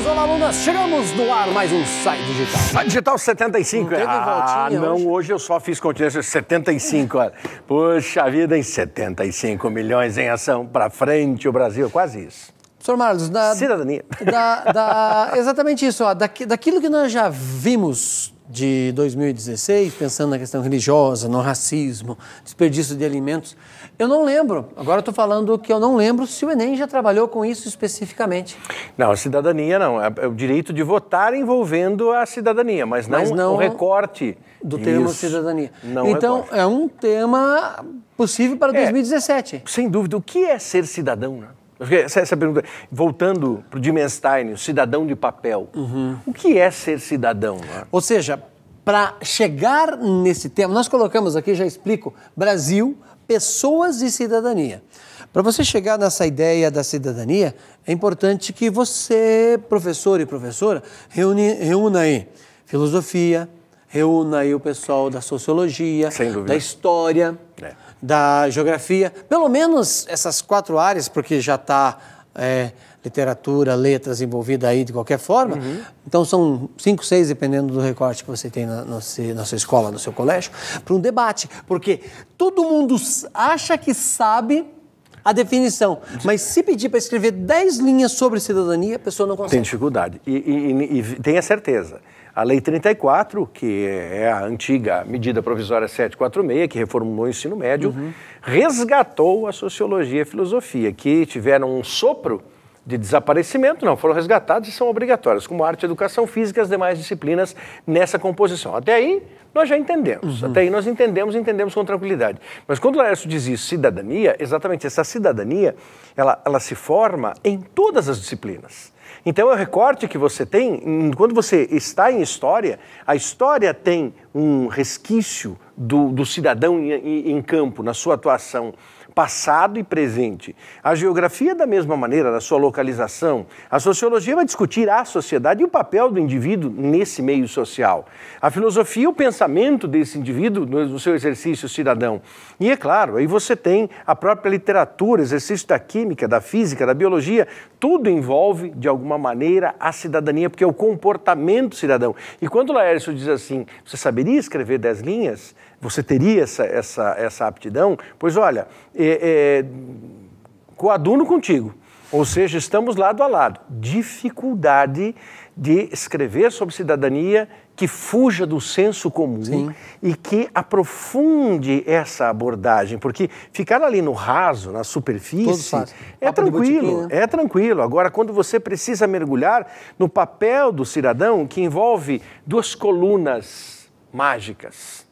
olá, alunas! Chegamos no ar mais um Sai Digital. Sai Digital 75. Não teve voltinha não, hoje eu só fiz continência 75. Olha. Puxa vida, em 75 milhões em ação para frente o Brasil, quase isso. Professor Marlos, cidadania. Exatamente isso, ó, daquilo que nós já vimos de 2016, pensando na questão religiosa, no racismo, desperdício de alimentos, eu não lembro, agora eu estou falando que eu não lembro se o Enem já trabalhou com isso especificamente. Não, a cidadania não, é o direito de votar envolvendo a cidadania, mas não o recorte do termo cidadania. Não então, recorte. É um tema possível para 2017. Sem dúvida, o que é ser cidadão, né? Essa pergunta, voltando para o Dimenstein, o cidadão de papel, o que é ser cidadão? Né? Ou seja, para chegar nesse tema, nós colocamos aqui, já explico, Brasil, pessoas e cidadania. Para você chegar nessa ideia da cidadania, é importante que você, professor e professora, reúna aí filosofia, reúna aí o pessoal da sociologia, da história, da geografia, pelo menos essas 4 áreas, porque já está literatura, letras envolvida aí de qualquer forma, então são 5, 6, dependendo do recorte que você tem na sua escola, no seu colégio, para um debate, porque todo mundo acha que sabe a definição, mas se pedir para escrever 10 linhas sobre cidadania, a pessoa não consegue. Tem dificuldade, e tenha certeza. A Lei 34, que é a antiga medida provisória 746, que reformulou o ensino médio, resgatou a sociologia e a filosofia, que tiveram um sopro de desaparecimento, não, foram resgatados e são obrigatórias, como arte, educação física e as demais disciplinas nessa composição. Até aí, nós já entendemos. Até aí nós entendemos com tranquilidade. Mas quando o Laércio diz isso, cidadania, exatamente essa cidadania, ela se forma em todas as disciplinas. Então, é o recorte que você tem, quando você está em história, a história tem um resquício do cidadão em campo, na sua atuação, passado e presente. A geografia, da mesma maneira, na sua localização. A sociologia vai discutir a sociedade e o papel do indivíduo nesse meio social. A filosofia, o pensamento desse indivíduo no seu exercício cidadão. E, é claro, aí você tem a própria literatura, exercício da química, da física, da biologia, tudo envolve, de alguma maneira, a cidadania, porque é o comportamento cidadão. E quando o Laércio diz assim, você saberia escrever 10 linhas? Você teria essa aptidão? Pois olha, coaduno contigo, ou seja, estamos lado a lado. Dificuldade de escrever sobre cidadania que fuja do senso comum e que aprofunde essa abordagem, porque ficar ali no raso, na superfície, é tranquilo. Agora, quando você precisa mergulhar no papel do cidadão, que envolve 2 colunas mágicas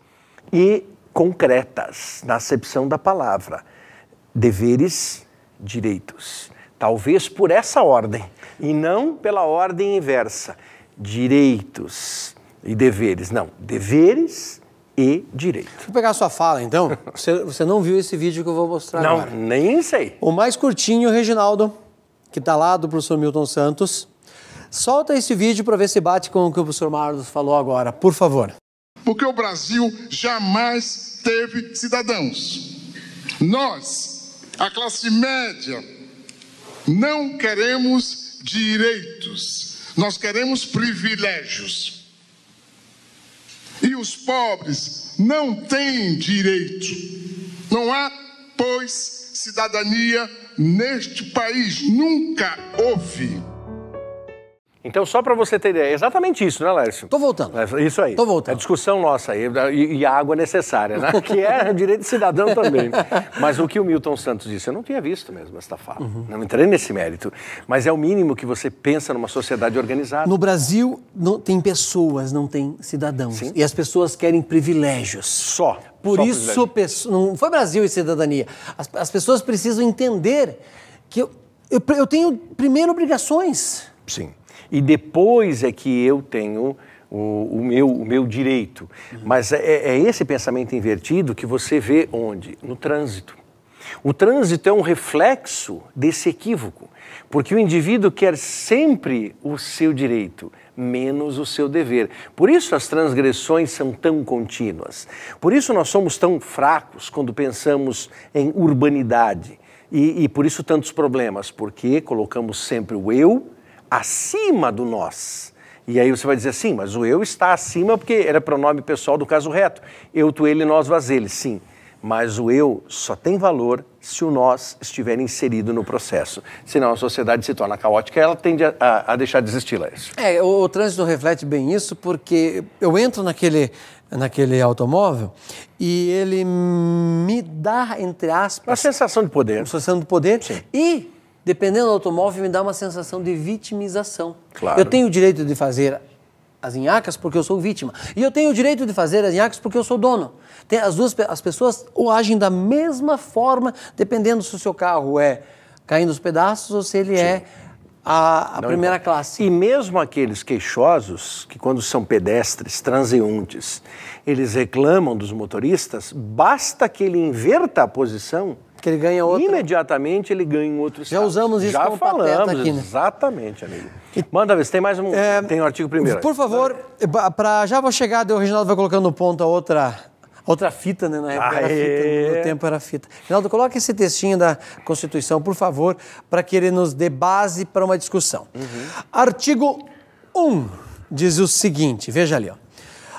e concretas, na acepção da palavra, deveres, direitos. Talvez por essa ordem, e não pela ordem inversa. Direitos e deveres. Não, deveres e direitos. Vou pegar a sua fala, então. Você não viu esse vídeo que eu vou mostrar agora? Não, nem sei. O mais curtinho, Reginaldo, que está lá do professor Milton Santos. Solta esse vídeo para ver se bate com o que o professor Marlos falou agora, por favor. Porque o Brasil jamais teve cidadãos. Nós, a classe média, não queremos direitos, nós queremos privilégios. E os pobres não têm direito. Não há, pois, cidadania neste país. Nunca houve. Então, só para você ter ideia, é exatamente isso, né, Laércio? Tô voltando. Isso aí. Tô voltando. É a discussão nossa aí, e a água necessária, né? Que é direito de cidadão também. Mas o que o Milton Santos disse, eu não tinha visto mesmo esta fala. Não entrei nesse mérito. Mas é o mínimo que você pensa numa sociedade organizada. No Brasil, não tem pessoas, não tem cidadãos. Sim. E as pessoas querem privilégios. Só. Por isso, não foi Brasil e cidadania. As pessoas precisam entender que eu tenho primeiro obrigações. Sim. E depois é que eu tenho o meu direito. Mas é esse pensamento invertido que você vê onde? No trânsito. O trânsito é um reflexo desse equívoco, porque o indivíduo quer sempre o seu direito, menos o seu dever. Por isso as transgressões são tão contínuas. Por isso nós somos tão fracos quando pensamos em urbanidade. E por isso tantos problemas, porque colocamos sempre o eu acima do nós. E aí você vai dizer assim, mas o eu está acima porque era pronome pessoal do caso reto. Eu, tu, ele, nós, vós, ele, sim. Mas o eu só tem valor se o nós estiver inserido no processo. Senão a sociedade se torna caótica e ela tende a deixar de existir, Laércio. O trânsito reflete bem isso, porque eu entro naquele automóvel e ele me dá, entre aspas... Uma sensação de poder. Uma sensação de poder. Sim. E, dependendo do automóvel, me dá uma sensação de vitimização. Claro. Eu tenho o direito de fazer as nhaques porque eu sou vítima. E eu tenho o direito de fazer as nhaques porque eu sou dono. As pessoas agem da mesma forma, dependendo se o seu carro é caindo aos pedaços ou se ele é a primeira classe. E mesmo aqueles queixosos, que quando são pedestres, transeuntes, eles reclamam dos motoristas, basta que ele inverta a posição, que ele ganha outra. Imediatamente ele ganha um outro status. Já usamos isso como pateta aqui, né? Exatamente, amigo. Manda ver, se tem mais um, tem um artigo primeiro. Por favor, já vou chegar, o Reginaldo vai colocando no ponto a outra fita, né? Na época era fita, no tempo era fita. Reginaldo, coloca esse textinho da Constituição, por favor, para que ele nos dê base para uma discussão. Artigo 1 diz o seguinte, veja ali, ó.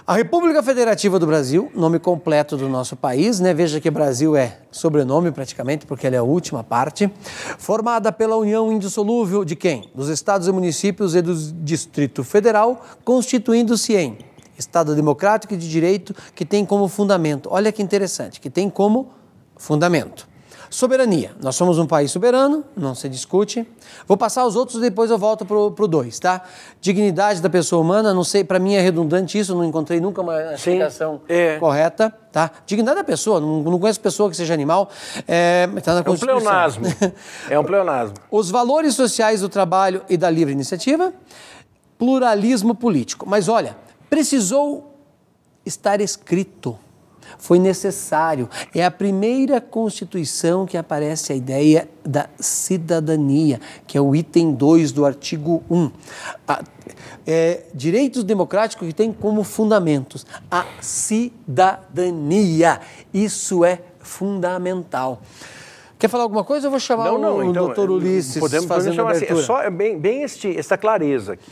A República Federativa do Brasil, nome completo do nosso país, né? Veja que Brasil é sobrenome praticamente, porque ele é a última parte, formada pela união indissolúvel de quem? Dos estados e municípios e do Distrito Federal, constituindo-se em Estado democrático e de direito que tem como fundamento, olha que interessante, que tem como fundamento soberania. Nós somos um país soberano, não se discute. Vou passar os outros e depois eu volto pro 2, tá? Dignidade da pessoa humana, não sei, para mim é redundante isso, não encontrei nunca uma explicação correta, tá? Dignidade da pessoa, não conheço pessoa que seja animal. Tá na Constituição. Pleonasmo. É um pleonasmo. Os valores sociais do trabalho e da livre iniciativa, pluralismo político. Mas olha, precisou estar escrito. Foi necessário. É a primeira Constituição que aparece a ideia da cidadania, que é o item 2 do artigo 1. Direitos democráticos que têm como fundamentos a cidadania. Isso é fundamental. Quer falar alguma coisa? Eu vou chamar o doutor Ulisses fazendo a abertura. Assim, é bem esta clareza aqui.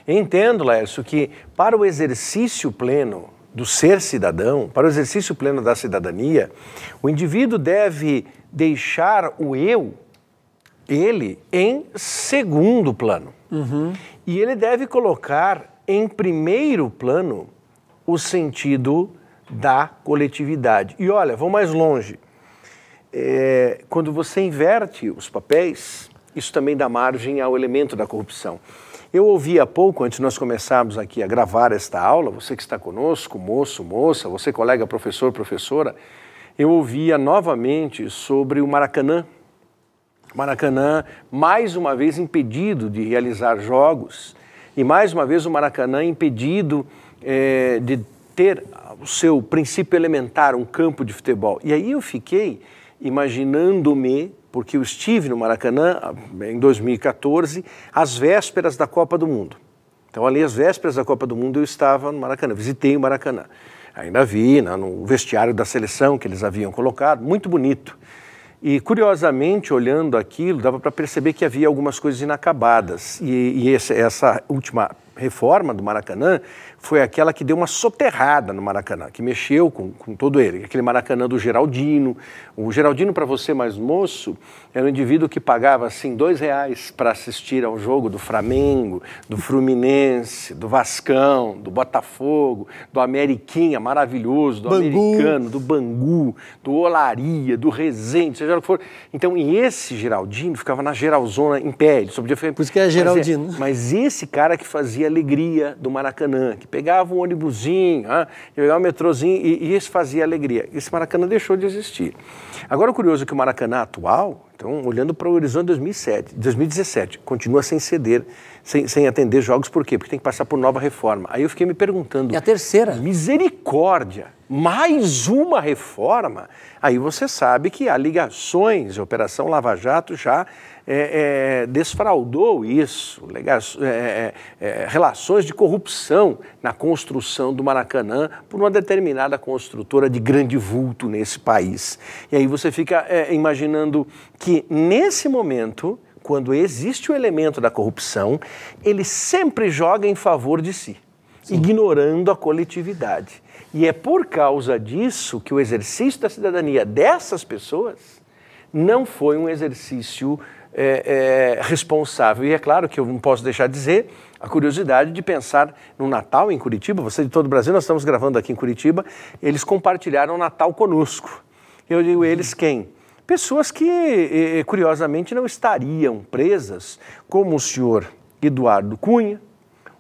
Entendo, Laércio, que para o exercício pleno do ser cidadão, para o exercício pleno da cidadania, o indivíduo deve deixar o ele, em segundo plano. E ele deve colocar em primeiro plano o sentido da coletividade. E olha, vou mais longe. Quando você inverte os papéis, isso também dá margem ao elemento da corrupção. Eu ouvi há pouco, antes de nós começarmos aqui a gravar esta aula, você que está conosco, moço, moça, você colega, professor, professora, eu ouvia novamente sobre o Maracanã. O Maracanã, mais uma vez, impedido de realizar jogos e, mais uma vez, o Maracanã impedido de ter o seu princípio elementar, um campo de futebol. E aí eu fiquei imaginando-me, porque eu estive no Maracanã em 2014, às vésperas da Copa do Mundo. Então, ali, às vésperas da Copa do Mundo, eu estava no Maracanã, visitei o Maracanã. Ainda vi no vestiário da seleção que eles haviam colocado, muito bonito. E, curiosamente, olhando aquilo, dava para perceber que havia algumas coisas inacabadas. E essa última reforma do Maracanã foi aquela que deu uma soterrada no Maracanã, que mexeu com todo ele. Aquele Maracanã do Geraldino. O Geraldino, para você mais moço, era um indivíduo que pagava assim R$2 para assistir ao jogo do Flamengo, do Fluminense, do Vascão, do Botafogo, do Ameriquinha, maravilhoso, do Bangu. Americano, do Bangu, do Olaria, do Resende, seja o que for. Então, e esse Geraldino ficava na geralzona em pé. Ele só podia... Por isso que é Geraldino. Mas esse cara que fazia a alegria do Maracanã, que pegava um ônibusinho, pegava um metrozinho e esse fazia alegria. Esse Maracanã deixou de existir. Agora, o curioso é que o Maracanã atual, então, olhando para o horizonte 2017, continua sem ceder, sem atender jogos. Por quê? Porque tem que passar por nova reforma. Aí eu fiquei me perguntando... E a terceira? Misericórdia! Mais uma reforma? Aí você sabe que há ligações, a Operação Lava Jato já desfraudou isso, relações de corrupção na construção do Maracanã por uma determinada construtora de grande vulto nesse país. E aí você fica imaginando que, nesse momento, quando existe o elemento da corrupção, ele sempre joga em favor de si, ignorando a coletividade. E é por causa disso que o exercício da cidadania dessas pessoas não foi um exercício responsável. E é claro que eu não posso deixar de dizer a curiosidade de pensar no Natal em Curitiba. Você de todo o Brasil, nós estamos gravando aqui em Curitiba, eles compartilharam o Natal conosco. Eu digo eles quem? Pessoas que, curiosamente, não estariam presas, como o senhor Eduardo Cunha,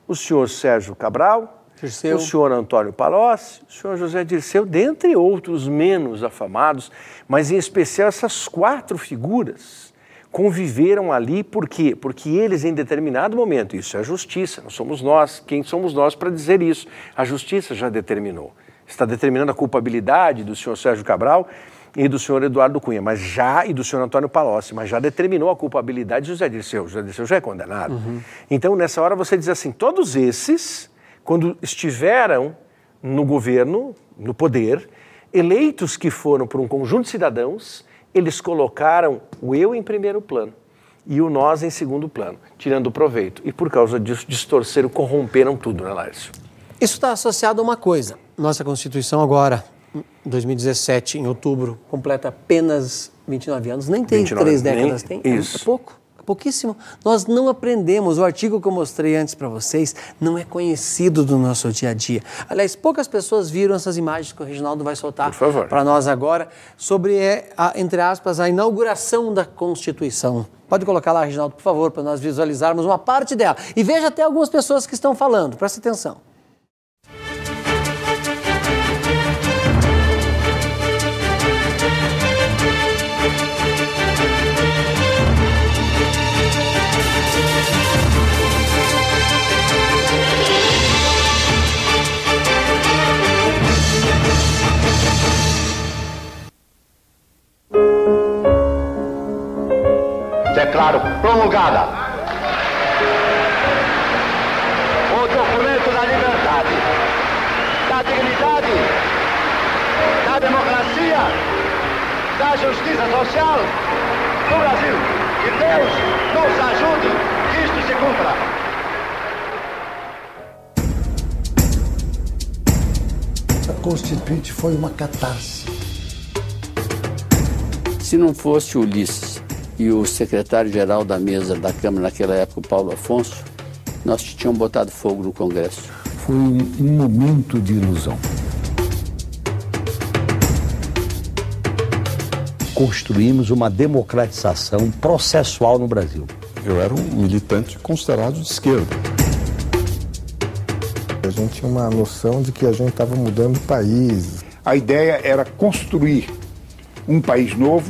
o senhor Sérgio Cabral, Dirceu, o senhor Antônio Palocci, o senhor José Dirceu, dentre outros menos afamados, mas em especial essas 4 figuras conviveram ali. Por quê? Porque eles, em determinado momento, isso é a justiça, não somos nós, quem somos nós para dizer isso? A justiça já determinou. Está determinando a culpabilidade do senhor Sérgio Cabral e do senhor Eduardo Cunha, e do senhor Antônio Palocci, mas já determinou a culpabilidade de José Dirceu. José Dirceu já é condenado. Então, nessa hora, você diz assim, todos esses, quando estiveram no governo, no poder, eleitos que foram por um conjunto de cidadãos, eles colocaram o eu em primeiro plano e o nós em segundo plano, tirando proveito. E por causa disso, distorceram, corromperam tudo, né, Laércio? Isso está associado a uma coisa. Nossa Constituição agora, em 2017, em outubro, completa apenas 29 anos. Nem tem 3 décadas, tem? Isso. É pouco, é pouquíssimo. Nós não aprendemos. O artigo que eu mostrei antes para vocês não é conhecido do nosso dia a dia. Aliás, poucas pessoas viram essas imagens que o Reginaldo vai soltar para nós agora sobre, entre aspas, a inauguração da Constituição. Pode colocar lá, Reginaldo, por favor, para nós visualizarmos uma parte dela. E veja até algumas pessoas que estão falando. Presta atenção. Declaro promulgada o documento da liberdade, da dignidade, da democracia, da justiça social no Brasil. Que Deus nos ajude que isto se cumpra. A Constituinte foi uma catarse. Se não fosse Ulisses e o secretário-geral da mesa da Câmara naquela época, o Paulo Afonso, nós tínhamos botado fogo no Congresso. Foi um momento de ilusão. Construímos uma democratização processual no Brasil. Eu era um militante considerado de esquerda. A gente tinha uma noção de que a gente estava mudando o país. A ideia era construir um país novo,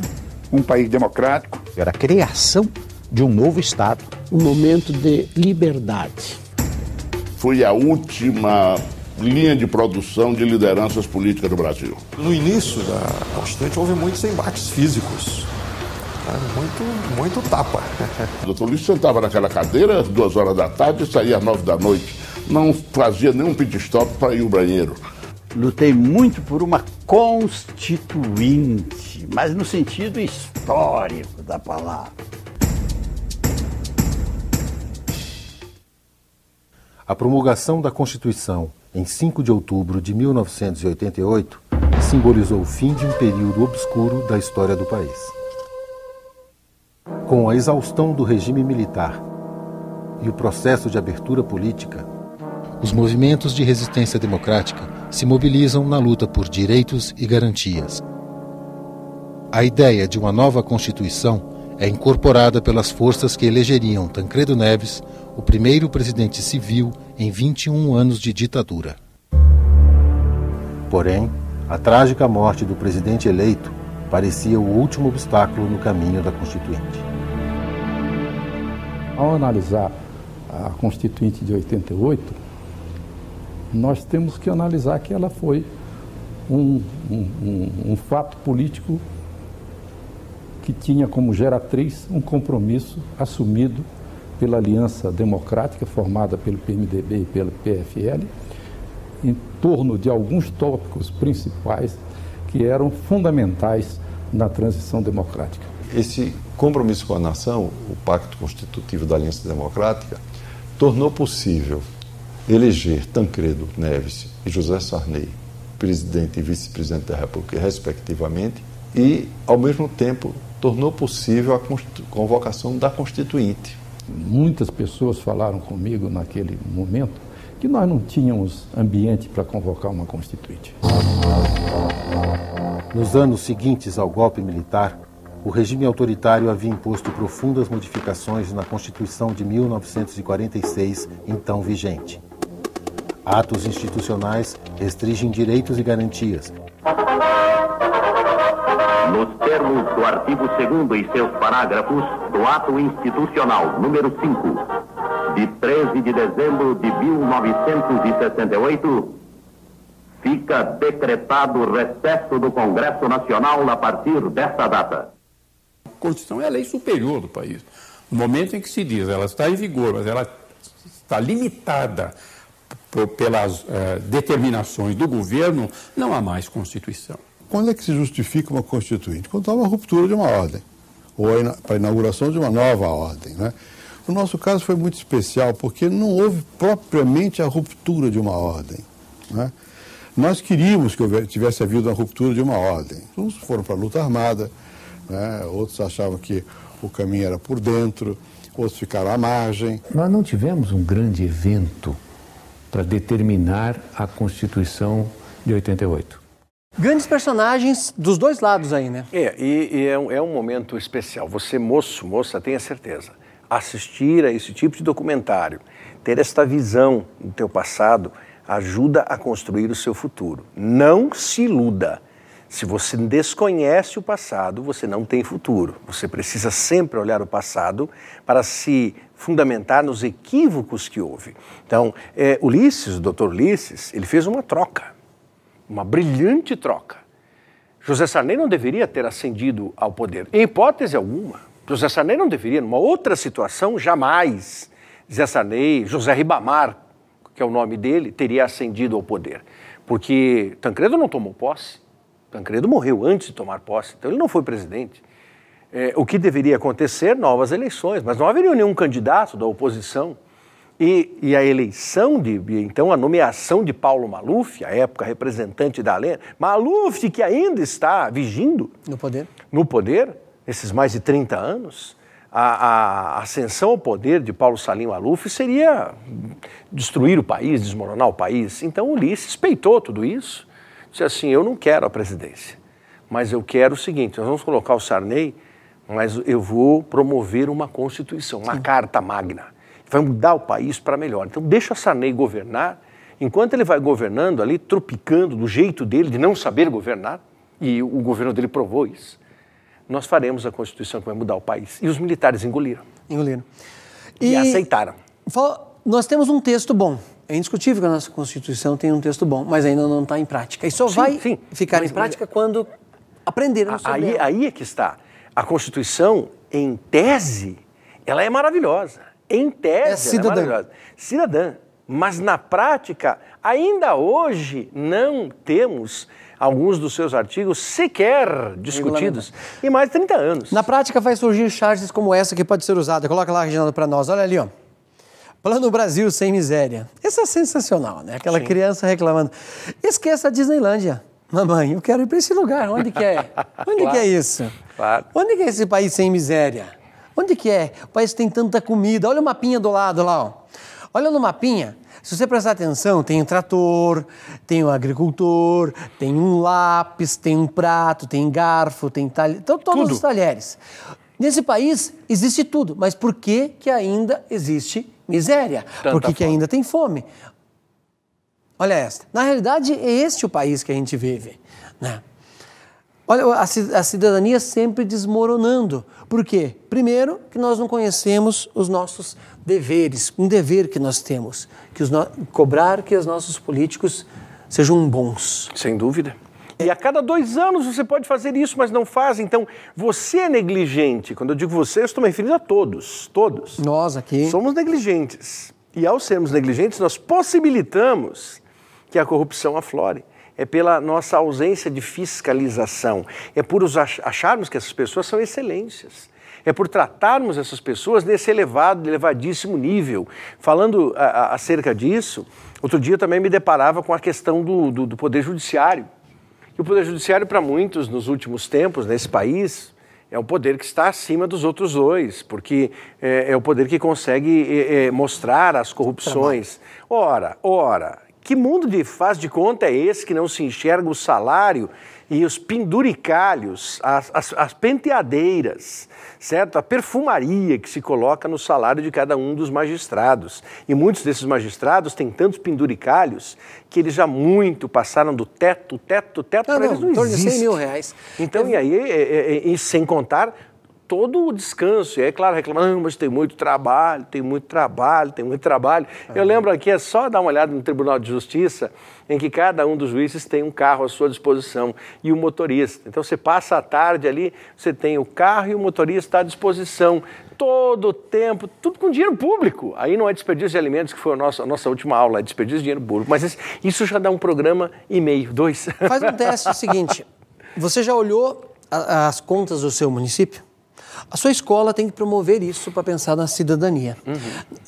um país democrático. Era a criação de um novo Estado. Um momento de liberdade. Foi a última linha de produção de lideranças políticas do Brasil. No início da Constituinte houve muitos embates físicos. Muito tapa. O doutor Ulisses sentava naquela cadeira às 2 horas da tarde e saía às 9 da noite. Não fazia nenhum pit stop para ir ao banheiro. Lutei muito por uma constituinte, mas no sentido histórico da palavra. A promulgação da Constituição, em 5 de outubro de 1988, simbolizou o fim de um período obscuro da história do país. Com a exaustão do regime militar e o processo de abertura política, os movimentos de resistência democrática se mobilizam na luta por direitos e garantias. A ideia de uma nova Constituição é incorporada pelas forças que elegeriam Tancredo Neves, o primeiro presidente civil em 21 anos de ditadura. Porém, a trágica morte do presidente eleito parecia o último obstáculo no caminho da Constituinte. Ao analisar a Constituinte de 88, nós temos que analisar que ela foi um fato político que tinha como geratriz um compromisso assumido pela Aliança Democrática, formada pelo PMDB e pelo PFL, em torno de alguns tópicos principais que eram fundamentais na transição democrática. esse compromisso com a nação, o Pacto Constitutivo da Aliança Democrática, tornou possível eleger Tancredo Neves e José Sarney, presidente e vice-presidente da República, respectivamente, e, ao mesmo tempo, tornou possível a convocação da Constituinte. Muitas pessoas falaram comigo naquele momento que nós não tínhamos ambiente para convocar uma Constituinte. Nos anos seguintes ao golpe militar, o regime autoritário havia imposto profundas modificações na Constituição de 1946, então vigente. Atos institucionais restringem direitos e garantias. Nos termos do artigo 2º e seus parágrafos do Ato Institucional número 5, de 13 de dezembro de 1968, fica decretado o recesso do Congresso Nacional a partir desta data. A Constituição é a lei superior do país. No momento em que se diz, ela está em vigor, mas ela está limitada pelas determinações do governo, não há mais Constituição. Quando é que se justifica uma Constituinte? Quando há uma ruptura de uma ordem, ou para a inauguração de uma nova ordem, né? No nosso caso foi muito especial, porque não houve propriamente a ruptura de uma ordem, né? Nós queríamos que tivesse havido a ruptura de uma ordem. Uns foram para a luta armada, né? Outros achavam que o caminho era por dentro, outros ficaram à margem. Nós não tivemos um grande evento para determinar a Constituição de 88. Grandes personagens dos dois lados aí, né? É um momento especial. Você, moça, tenha certeza. Assistir a esse tipo de documentário, ter esta visão do teu passado, ajuda a construir o seu futuro. Não se iluda. Se você desconhece o passado, você não tem futuro. Você precisa sempre olhar o passado para se fundamentar nos equívocos que houve. Então, o Dr. Ulisses, ele fez uma troca. Uma brilhante troca. José Sarney não deveria ter ascendido ao poder, em hipótese alguma. José Sarney não deveria, numa outra situação, jamais. José Ribamar, que é o nome dele, teria ascendido ao poder. Porque Tancredo não tomou posse. Tancredo morreu antes de tomar posse, então ele não foi presidente. O que deveria acontecer? Novas eleições, mas não haveria nenhum candidato da oposição. E a eleição, então a nomeação de Paulo Maluf, à época representante da Alena, Maluf que ainda está vigindo no poder, esses mais de 30 anos, a ascensão ao poder de Paulo Salim Maluf seria destruir o país, desmoronar o país. Então Ulisses peitou tudo isso, disse assim, eu não quero a presidência, mas eu quero o seguinte, nós vamos colocar o Sarney, mas eu vou promover uma Constituição, uma Carta Magna. Vai mudar o país para melhor. Então deixa Sarney governar, enquanto ele vai governando ali, tropicando do jeito dele de não saber governar, e o governo dele provou isso, nós faremos a Constituição que vai mudar o país. E os militares engoliram. E aceitaram. Nós temos um texto bom. É indiscutível que a nossa Constituição tem um texto bom, mas ainda não está em prática. E só vai ficar em prática quando aprendermos sobre ela. Aí é que está. A Constituição, em tese, ela é maravilhosa. Em tese, ela é maravilhosa. Cidadã. Mas na prática, ainda hoje, não temos alguns dos seus artigos sequer discutidos em mais de 30 anos. Na prática vai surgir charges como essa que pode ser usada. Coloca lá, Reginaldo, para nós. Olha ali, ó. Plano Brasil sem miséria. Isso é sensacional, né? Aquela criança reclamando. Esqueça a Disneylândia. Mamãe, eu quero ir para esse lugar. Onde que é? Onde que é isso? Claro. Onde que é esse país sem miséria? Onde que é? O país tem tanta comida. Olha o mapinha do lado lá, ó. Olha no mapinha. Se você prestar atenção, tem um trator, tem um agricultor, tem um lápis, tem um prato, tem garfo, tem talher. Então, todos os talheres. Nesse país existe tudo. Mas por que ainda existe miséria? Por que ainda tem fome? Olha esta. Na realidade, é este o país que a gente vive, né? Olha, a cidadania sempre desmoronando. Por quê? Primeiro, que nós não conhecemos os nossos deveres. Um dever que nós temos, cobrar que os nossos políticos sejam bons. Sem dúvida. E a cada 2 anos você pode fazer isso, mas não faz. Então, você é negligente. Quando eu digo você, eu estou me referindo a todos. Todos. Nós aqui. Somos negligentes. E ao sermos negligentes, nós possibilitamos que a corrupção aflore. é pela nossa ausência de fiscalização, é por acharmos que essas pessoas são excelências. É por tratarmos essas pessoas nesse elevadíssimo nível. Falando acerca disso, outro dia eu também me deparava com a questão do Poder Judiciário. E o Poder Judiciário, para muitos, nos últimos tempos, nesse país, é um poder que está acima dos outros dois, porque é o poder que consegue mostrar as corrupções. Ora, que mundo de faz de conta é esse que não se enxerga o salário e os penduricalhos, as penteadeiras, certo? A perfumaria que se coloca no salário de cada um dos magistrados. E muitos desses magistrados têm tantos penduricalhos que eles já muito passaram do teto para eles não em torno de existe. R$100 mil. Então, e aí, e sem contar todo o descanso. E aí, claro, reclamando, mas tem muito trabalho. Eu lembro aqui, é só dar uma olhada no Tribunal de Justiça, em que cada um dos juízes tem um carro à sua disposição e o motorista. Então, você passa a tarde ali, você tem o carro e o motorista à disposição. Todo o tempo, tudo com dinheiro público. Aí não é desperdício de alimentos, que foi a nossa última aula, é desperdício de dinheiro público. Mas isso já dá um programa e meio, 2. Faz um teste seguinte, você já olhou as contas do seu município? A sua escola tem que promover isso para pensar na cidadania.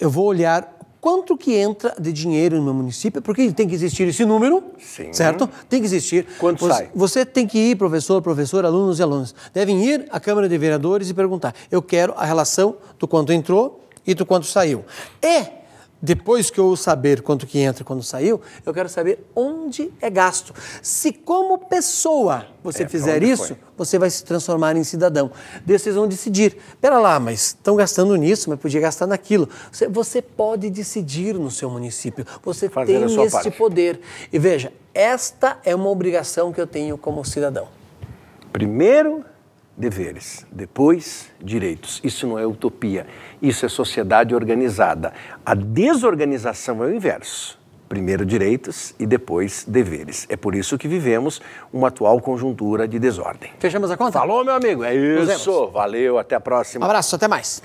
Eu vou olhar quanto que entra de dinheiro no meu município, porque tem que existir esse número, certo? Tem que existir. Quanto sai? Você tem que ir, professor, alunos e alunas, devem ir à Câmara de Vereadores e perguntar, eu quero a relação do quanto entrou e do quanto saiu. E depois que eu saber quanto que entra e quanto saiu, eu quero saber onde é gasto. Se como pessoa você fizer isso, você vai se transformar em cidadão. Daí vocês vão decidir. Pera lá, mas estão gastando nisso, mas podia gastar naquilo. Você pode decidir no seu município. Você tem esse poder. E veja, esta é uma obrigação que eu tenho como cidadão. Primeiro, deveres, depois direitos. Isso não é utopia, isso é sociedade organizada. A desorganização é o inverso. Primeiro direitos e depois deveres. É por isso que vivemos uma atual conjuntura de desordem. Fechamos a conta? Falou, meu amigo. É isso. Valeu, até a próxima. Um abraço, até mais.